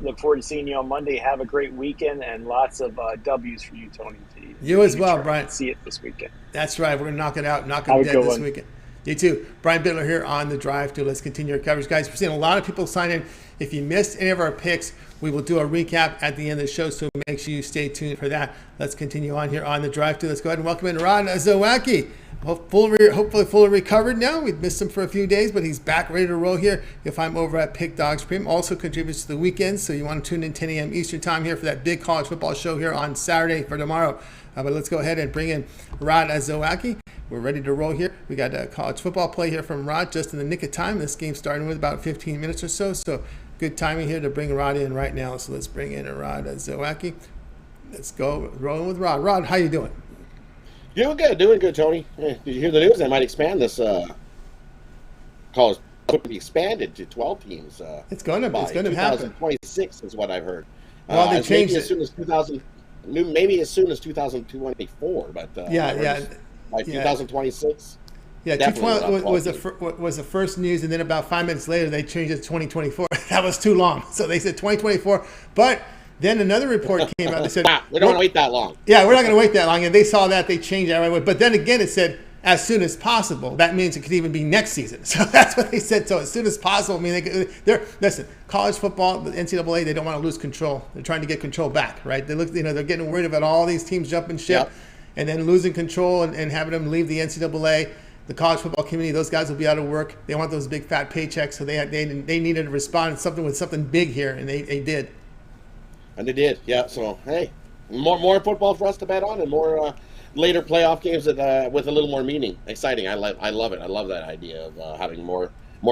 Look forward to seeing you on Monday. Have a great weekend and lots of W's for you, Tony. You as well, Brian. See it this weekend. That's right. We're gonna knock it out, knock it dead this weekend. You too. Brian Bitler here on the Drive to. Let's continue our coverage, guys. We're seeing a lot of people sign in. If you missed any of our picks, we will do a recap at the end of the show, so make sure you stay tuned for that. Let's continue on here on the Drive to. Let's go ahead and welcome in Rod Zawacki. Hopefully fully recovered now. We've missed him for a few days, but he's back ready to roll here. You'll find him over at Pick Dogs Premium. Also contributes to the weekends, so you want to tune in 10 a.m. Eastern time here for that big college football show here on Saturday for tomorrow. But let's go ahead and bring in Rod Zawacki. We're ready to roll here. We got a college football play here from Rod just in the nick of time. This game's starting with about 15 minutes or so. So good timing here to bring Rod in right now. So let's bring in Rod Zawacki. Let's go rolling with Rod. Rod, how you doing? Doing good, Tony. Did you hear the news? They might expand this college football, be expanded to 12 teams. It's going to happen. 2026 is what I've heard. Well, they changed it. Maybe as soon as 2024, but by 2026. Yeah, 2012 was the first news, and then about 5 minutes later, they changed it to 2024. That was too long, so they said 2024. But then another report came out that said we don't wait that long. Yeah, we're not going to wait that long, and they saw that they changed that right away. But then again, it said as soon as possible. That means it could even be next season. So that's what they said. So as soon as possible. I mean, listen. College football, the NCAA, they don't want to lose control. They're trying to get control back, right? They look, they're getting worried about all these teams jumping ship, and then losing control and having them leave the NCAA. The college football community, those guys will be out of work. They want those big fat paychecks, so they needed to respond with something big here, and they did. And they did, yeah. So hey, more football for us to bet on, and more later playoff games that with a little more meaning. Exciting. I love it. I love that idea of having more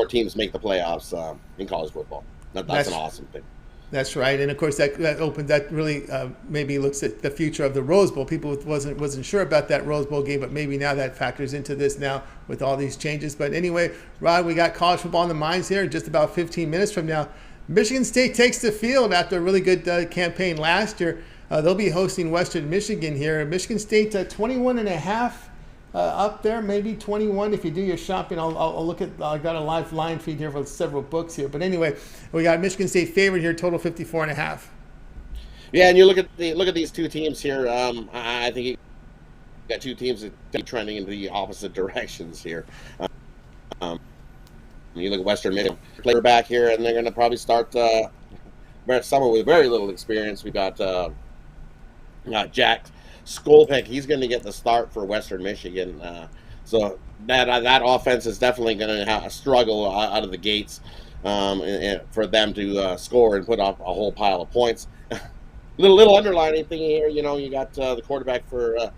teams make the playoffs in college football. That's an awesome thing. That's right, and of course that really maybe looks at the future of the Rose Bowl. People wasn't sure about that Rose Bowl game, but maybe now that factors into this now with all these changes. But anyway, Rod, we got college football in the minds here. Just about 15 minutes from now, Michigan State takes the field after a really good campaign last year. They'll be hosting Western Michigan here. Michigan State 21.5 up there, maybe 21 if you do your shopping. I'll look at. I got a live line feed here for several books here, but anyway, we got Michigan State favorite here, total 54.5. Yeah, and you look at these two teams here. I think you got two teams that are trending in the opposite directions here. You look at Western Michigan, player back here, and they're going to probably start someone with very little experience. We got Jack Skolpick. He's going to get the start for Western Michigan. So that offense is definitely going to struggle out of the gates for them to score and put up a whole pile of points. little underlining thing here, you got the quarterback for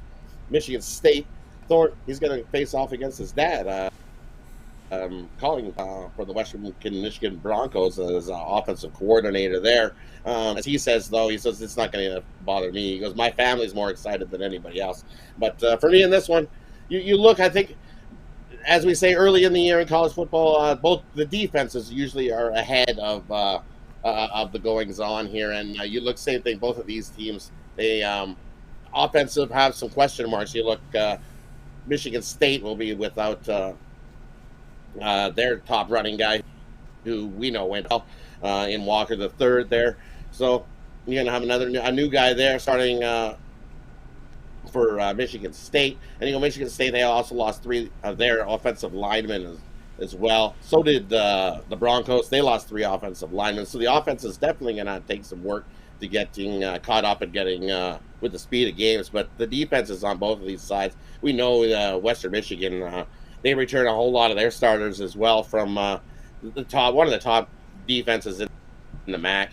Michigan State, Thornton. He's going to face off against his dad. Calling for the Western Michigan Broncos as offensive coordinator there. As he says, it's not going to bother me. He goes, my family's more excited than anybody else. But for me in this one, you look, I think, as we say early in the year in college football, both the defenses usually are ahead of the goings-on here. And you look, same thing, both of these teams, they offensive have some question marks. You look, Michigan State will be without their top running guy, who we know went up in Walker the third there. So you're gonna have a new guy there starting for Michigan State. And Michigan State, they also lost 3 of their offensive linemen as well. So did the Broncos. They lost 3 offensive linemen. So the offense is definitely gonna take some work to getting caught up and getting with the speed of games. But the defense is on both of these sides. We know Western Michigan. They return a whole lot of their starters as well from one of the top defenses in the MAC.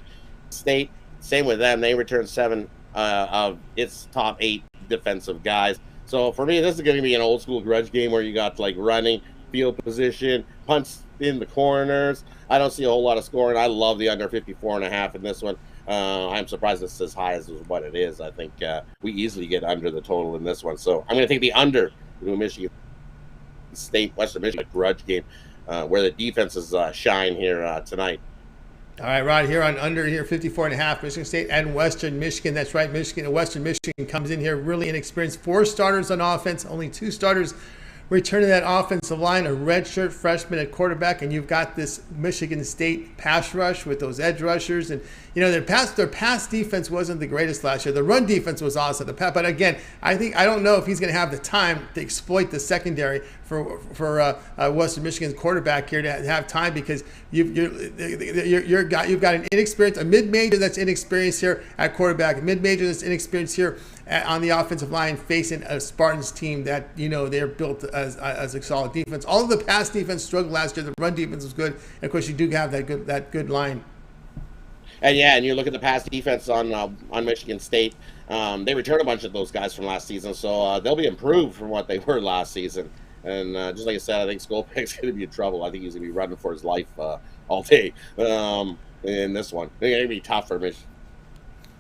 State, same with them. They return 7 of its top 8 defensive guys. So for me, this is going to be an old school grudge game where you got like running, field position, punts in the corners. I don't see a whole lot of scoring. I love the under 54.5 in this one. I'm surprised it's as high as what it is. I think we easily get under the total in this one. So I'm going to take the under Michigan State, Western Michigan grudge game where the defenses shine here tonight. All right, Rod, here on under here, 54.5, Michigan State and Western Michigan. That's right, Western Michigan comes in here really inexperienced. 4 starters on offense, only 2 starters returning that offensive line, a redshirt freshman at quarterback, and you've got this Michigan State pass rush with those edge rushers. And, their pass defense wasn't the greatest last year. The run defense was awesome. But again, I don't know if he's going to have the time to exploit the secondary for Western Michigan's quarterback here to have time, because you've got an inexperienced, a mid-major that's inexperienced here at quarterback, a mid-major that's inexperienced here on the offensive line, facing a Spartans team that they're built as a solid defense. All of the pass defense struggled last year. The run defense was good, and of course you do have that good line. And you look at the pass defense on Michigan State. They returned a bunch of those guys from last season, so they'll be improved from what they were last season. And just like I said, I think Skolpek's going to be in trouble. I think he's going to be running for his life all day in this one. I think it's going to be tough for Michigan.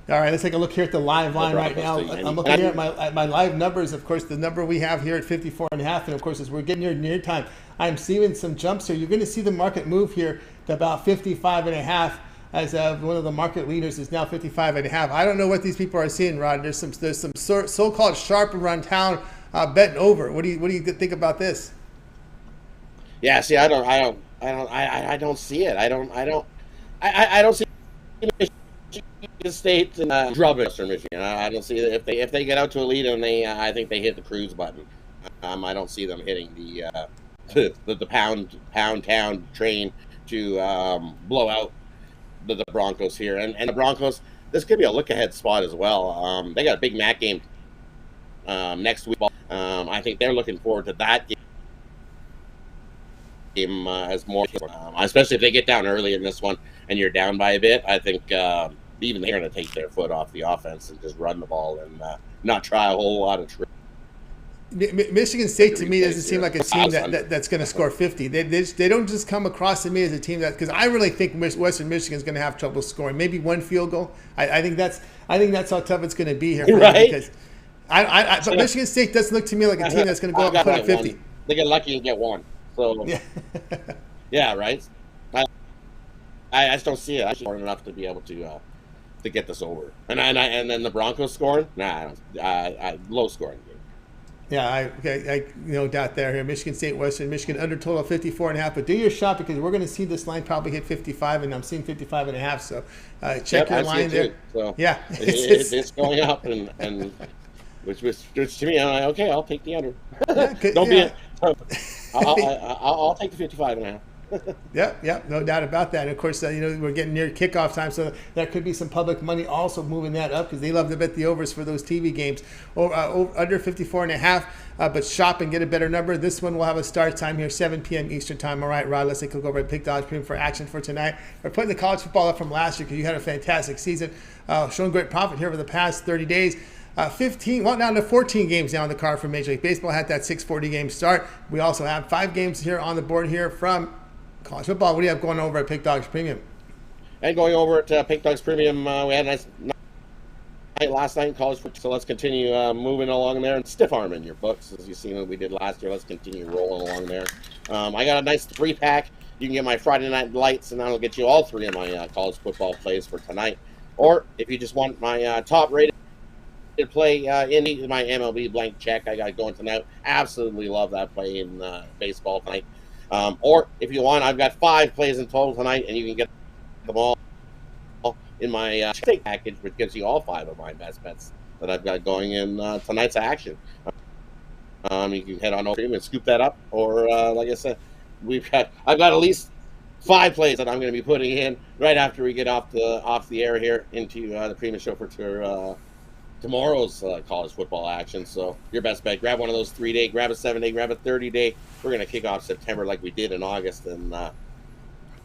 All right, let's take a look here at the live line right now. I'm looking here at my live numbers. Of course, the number we have here at 54.5, and of course, as we're getting near time, I'm seeing some jumps here. You're going to see the market move here to about 55.5, as one of the market leaders is now 55.5. I don't know what these people are seeing, Rod. There's some so-called sharp around town betting over. What do you think about this? Yeah, see, I don't see it. I don't see Michigan State and drubbing Western Michigan. I don't see it. If they get out to a lead and I think they hit the cruise button. I don't see them hitting the pound town train to blow out the Broncos here. And the Broncos, this could be a look ahead spot as well. They got a big MAC game next week. I think they're looking forward to that game as more, especially if they get down early in this one and you're down by a bit. I think even they're going to take their foot off the offense and just run the ball and not try a whole lot of tricks. Michigan State to me doesn't seem like a team that's going to score 50. They don't just come across to me as a team that, because I really think Western Michigan is going to have trouble scoring. Maybe one field goal. I think that's how tough it's going to be here. For right. Because but Michigan State doesn't look to me like a team that's going to go up and put up 50. They get lucky and get one. So yeah, right. I just don't see it. I scoring enough to be able to get this over. And then the Broncos scoring. Low scoring game. Yeah, I no doubt there here. Michigan State, Western Michigan under total 54.5. But do your shot, because we're going to see this line probably hit 55, and I'm seeing 55.5. So check your line there. So yeah, it's going up, and which to me, I'm like, okay, I'll take the under. I'll take the 55.5. Yep, no doubt about that. And of course, we're getting near kickoff time, so there could be some public money also moving that up, because they love to bet the overs for those TV games. Under 54.5, but shop and get a better number. This one will have a start time here, 7 p.m. Eastern time. All right, Rod, let's take a look over at Pick Dodge Premium for action for tonight. We're putting the college football up from last year, because you had a fantastic season, showing great profit here over the past 30 days. 15, well, down to 14 games now on the card for Major League Baseball. Had that 6:40 game start. We also have 5 games here on the board here from college football. What do you have going over at Pick Dogs Premium? And going over at Pick Dogs Premium, we had a nice night last night in college football, so let's continue moving along there and stiff arming your books, as you've seen what we did last year. Let's continue rolling along there. I got a nice 3-pack. You can get my Friday Night Lights, and that'll get you all 3 of my college football plays for tonight. Or if you just want my top-rated play in my MLB blank check I got going tonight. Absolutely love that play in baseball tonight. Or if you want, I've got 5 plays in total tonight, and you can get them all in my shake package, which gives you all 5 of my best bets that I've got going in tonight's action. You can head on over and scoop that up, or like I said, I've got at least 5 plays that I'm going to be putting in right after we get off the air here into the premium show for tomorrow's college football action. So your best bet, grab one of those 3-day, grab a 7-day, grab a 30-day. We're going to kick off September like we did in August and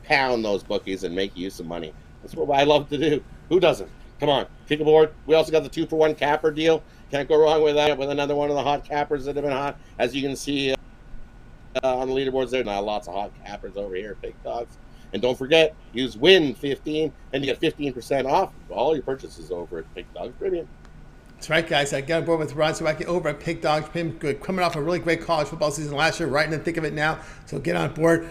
pound those bookies and make you some money. That's what I love to do. Who doesn't? Come on, kick aboard. We also got the 2-for-1 capper deal. Can't go wrong with that, with another one of the hot cappers that have been hot. As you can see on the leaderboards there, now lots of hot cappers over here at Big Dogs. And don't forget, use WIN15 and you get 15% off all your purchases over at Big Dogs Premium. That's right, guys. I got on board with Rod Zawacki over at Pick Dogs. Good. Coming off a really great college football season last year, right in the thick of it now. So get on board.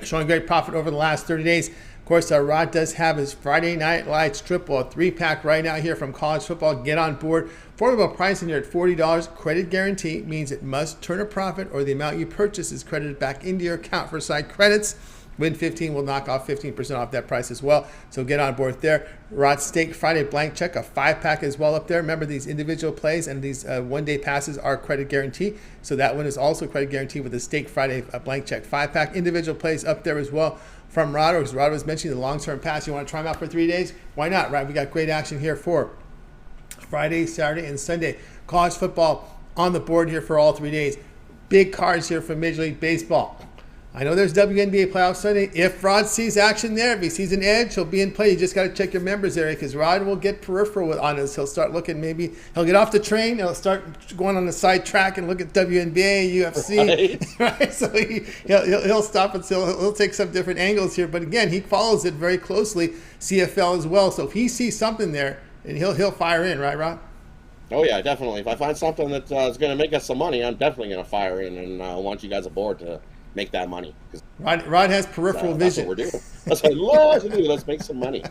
Showing great profit over the last 30 days. Of course, Rod does have his Friday Night Lights triple, a 3-pack right now here from college football. Get on board. Affordable pricing here at $40. Credit guarantee means it must turn a profit or the amount you purchase is credited back into your account for side credits. Win 15 will knock off 15% off that price as well. So get on board there. Rod Steak Friday blank check, a 5-pack as well up there. Remember, these individual plays and these one-day passes are credit guarantee. So that one is also credit guarantee with the Steak Friday blank check 5-pack. Individual plays up there as well from Rod. As Rod was mentioning, the long-term pass. You want to try them out for 3 days? Why not, right? We got great action here for Friday, Saturday, and Sunday. College football on the board here for all 3 days. Big cards here for Major League Baseball. I know there's WNBA playoffs Sunday. If Rod sees action there, if he sees an edge, he'll be in play. You just got to check your members area because Rod will get peripheral on us. He'll start looking, maybe he'll get off the train. He'll start going on the side track and look at WNBA, UFC. Right? So he'll stop and he'll take some different angles here. But again, he follows it very closely, CFL as well. So if he sees something there, and he'll fire in, right, Rod? Oh, yeah, definitely. If I find something that is going to make us some money, I'm definitely going to fire in and want you guys aboard to make that money. Rod has peripheral vision. That's what we're doing. That's what I love to do. Let's make some money.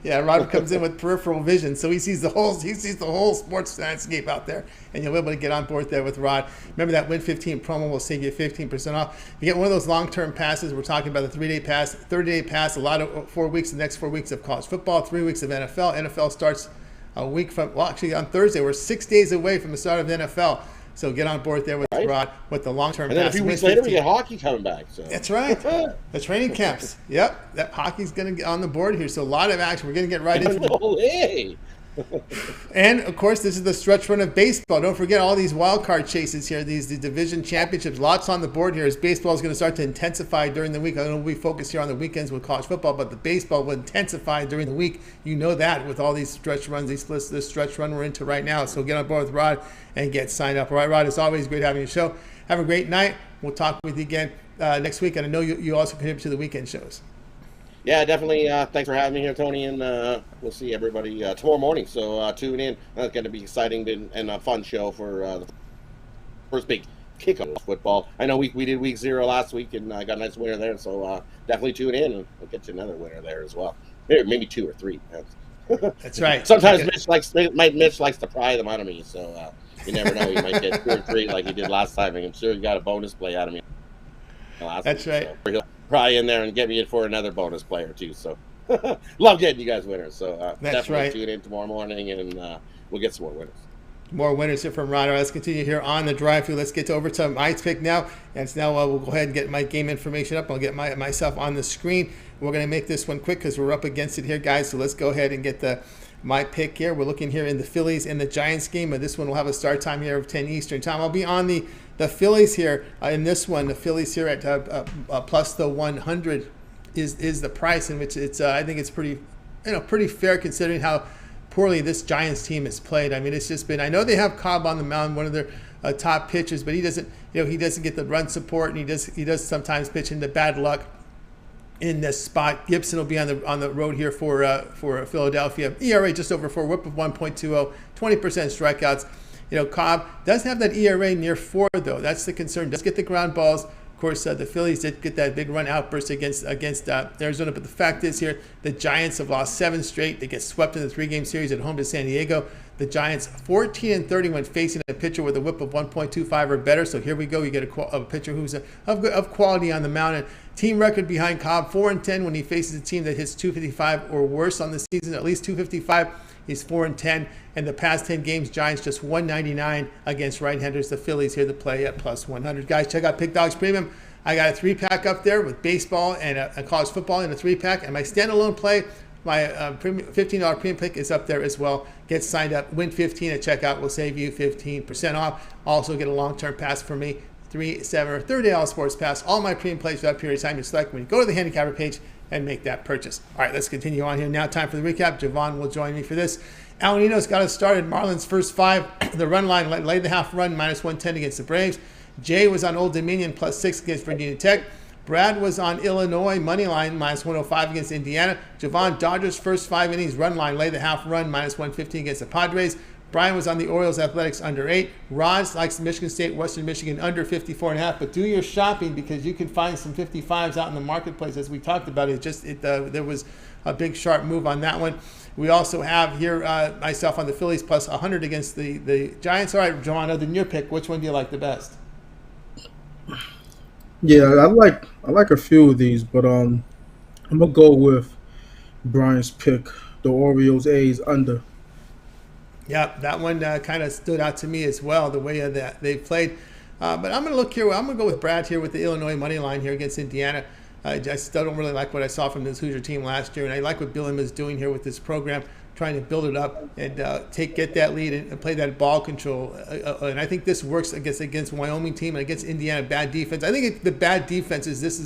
Yeah, Rod comes in with peripheral vision, so he sees the whole sports landscape out there, and you'll be able to get on board there with Rod. Remember that Win 15 promo will save you 15% off. You get one of those long-term passes. We're talking about the 3-day pass, 30-day pass, a lot of 4 weeks, the next 4 weeks of college football, 3 weeks of NFL. NFL starts a week from, well, actually on Thursday. We're 6 days away from the start of the NFL. So get on board there with Rod with the long-term pass. And then a few weeks later, we get hockey coming back. So. That's right. The training camps. Yep. That hockey's going to get on the board here. So a lot of action. We're going to get right into it. And, of course, this is the stretch run of baseball. Don't forget all these wild card chases here, the division championships. Lots on the board here as baseball is going to start to intensify during the week. I know we focus here on the weekends with college football, but the baseball will intensify during the week. You know that with all these stretch runs, these splits, this stretch run we're into right now. So get on board with Rod and get signed up. All right, Rod, it's always great having you show. Have a great night. We'll talk with you again next week. And I know you also contribute to the weekend shows. Yeah, definitely. Thanks for having me here, Tony, and we'll see everybody tomorrow morning. So tune in. That's going to be exciting and a fun show for the first big kickoff football. I know we did week 0 last week and got a nice winner there, so definitely tune in and we'll get you another winner there as well. Maybe 2 or 3. That's right. Sometimes Mitch likes to pry them out of me, so you never know. You might get 2 or 3 like he did last time. I'm sure he got a bonus play out of me. That's right. So he'll pry in there and get me in for another bonus play or 2. So love getting you guys winners. So definitely tune in tomorrow morning and we'll get some more winners. More winners here from Rod. Let's continue here on the drive-thru. Let's get over to my pick now. And it's now we'll go ahead and get my game information up. I'll get myself on the screen. We're going to make this one quick because we're up against it here, guys. So let's go ahead and get my pick here. We're looking here in the Phillies and the Giants game. This one will have a start time here of 10 Eastern time. I'll be on the Phillies here in this one. The Phillies here at plus the 100 is the price, in which it's I think it's pretty fair considering how poorly this Giants team has played. I mean, it's just been. I know they have Cobb on the mound, one of their top pitchers, but he doesn't get the run support, and he does sometimes pitch into bad luck in this spot. Gibson will be on the road here for Philadelphia. ERA just over 4, whip of 1.20, 20% strikeouts. Cobb does have that ERA near 4, though. That's the concern. Does get the ground balls. Of course, the Phillies did get that big run outburst against Arizona. But the fact is here, the Giants have lost 7 straight. They get swept in the 3-game series at home to San Diego. The Giants 14-30 when facing a pitcher with a whip of 1.25 or better. So here we go. You get a pitcher who's of quality on the mound. And team record behind Cobb, 4-10 when he faces a team that hits 255 or worse on the season, at least 255. He's 4-10. And the past 10 games, Giants just 199 against right-handers. The Phillies here to play at plus 100. Guys, check out Pick Dogs Premium. I got a 3-pack up there with baseball and a college football in a 3-pack. And my standalone play, my $15 premium pick is up there as well. Get signed up. Win 15 at checkout will save you 15% off. Also get a long-term pass from me, 3, 7, or $30 sports pass. All my premium plays for that period of time you select when you go to the Handicapper page and make that purchase. All right, let's continue on here. Now time for the recap. Javon will join me for this. Nino's got us started. Marlins first 5. The run line laid the half run, minus 110 against the Braves. Jay was on Old Dominion, plus 6 against Virginia Tech. Brad was on Illinois, money line, minus 105 against Indiana. Jovan, Dodgers first 5 innings, run line, laid the half run, minus 115 against the Padres. Brian was on the Orioles Athletics under 8. Rod likes Michigan State, Western Michigan under 54.5. But do your shopping because you can find some 55s out in the marketplace as we talked about. There was a big sharp move on that one. We also have here myself on the Phillies plus 100 against the Giants. All right, Jovan, other than your pick, which one do you like the best? Yeah, I like a few of these, but I'm gonna go with Brian's pick, the Orioles A's under. Yeah, that one kind of stood out to me as well, the way that they played. But I'm going to look here. I'm going to go with Brad here with the Illinois money line here against Indiana. I still don't really like what I saw from this Hoosier team last year, and I like what Bilham is doing here with this program, trying to build it up and get that lead and play that ball control. And I think this works against Wyoming team and against Indiana bad defense. I think the bad defense is this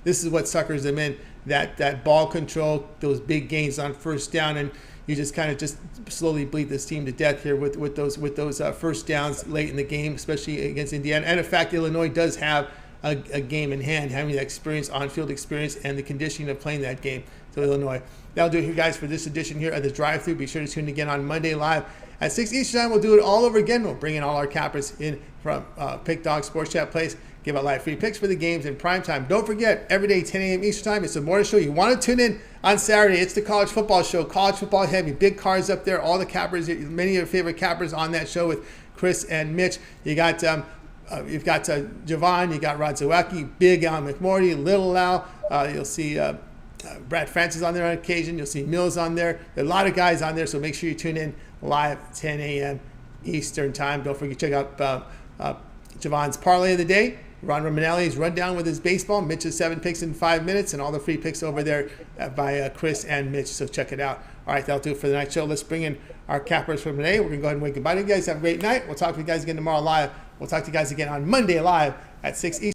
is what suckers them in, that ball control, those big gains on first down, and you just kind of just slowly bleed this team to death here with those first downs late in the game, especially against Indiana. And in fact, Illinois does have a game in hand, having that experience, on-field experience, and the conditioning of playing that game. So Illinois. That'll do it here, guys, for this edition here of the Drive-Thru. Be sure to tune in again on Monday live at 6 Eastern Time. We'll do it all over again. We'll bring in all our cappers in from Pick Dog Sports Chat Place. Give out live free picks for the games in prime time. Don't forget, every day, 10 a.m. Eastern Time, it's the morning show. You want to tune in on Saturday. It's the college football show. College football heavy. Big cards up there. All the cappers, many of your favorite cappers on that show with Chris and Mitch. You got you've got Jovan. You got Rod Zawacky, Big Al McMorty, Little Al. You'll see Brad Francis on there on occasion. You'll see Mills on there. There are a lot of guys on there, so make sure you tune in live 10 a.m. Eastern Time. Don't forget to check out Javon's Parlay of the Day. Ron Romanelli's rundown with his baseball. Mitch's 7 picks in 5 minutes, and all the free picks over there by Chris and Mitch. So check it out. All right, that'll do it for the night show. Let's bring in our cappers from today. We're going to go ahead and wave goodbye to you guys. Have a great night. We'll talk to you guys again tomorrow live. We'll talk to you guys again on Monday live at 6 Eastern.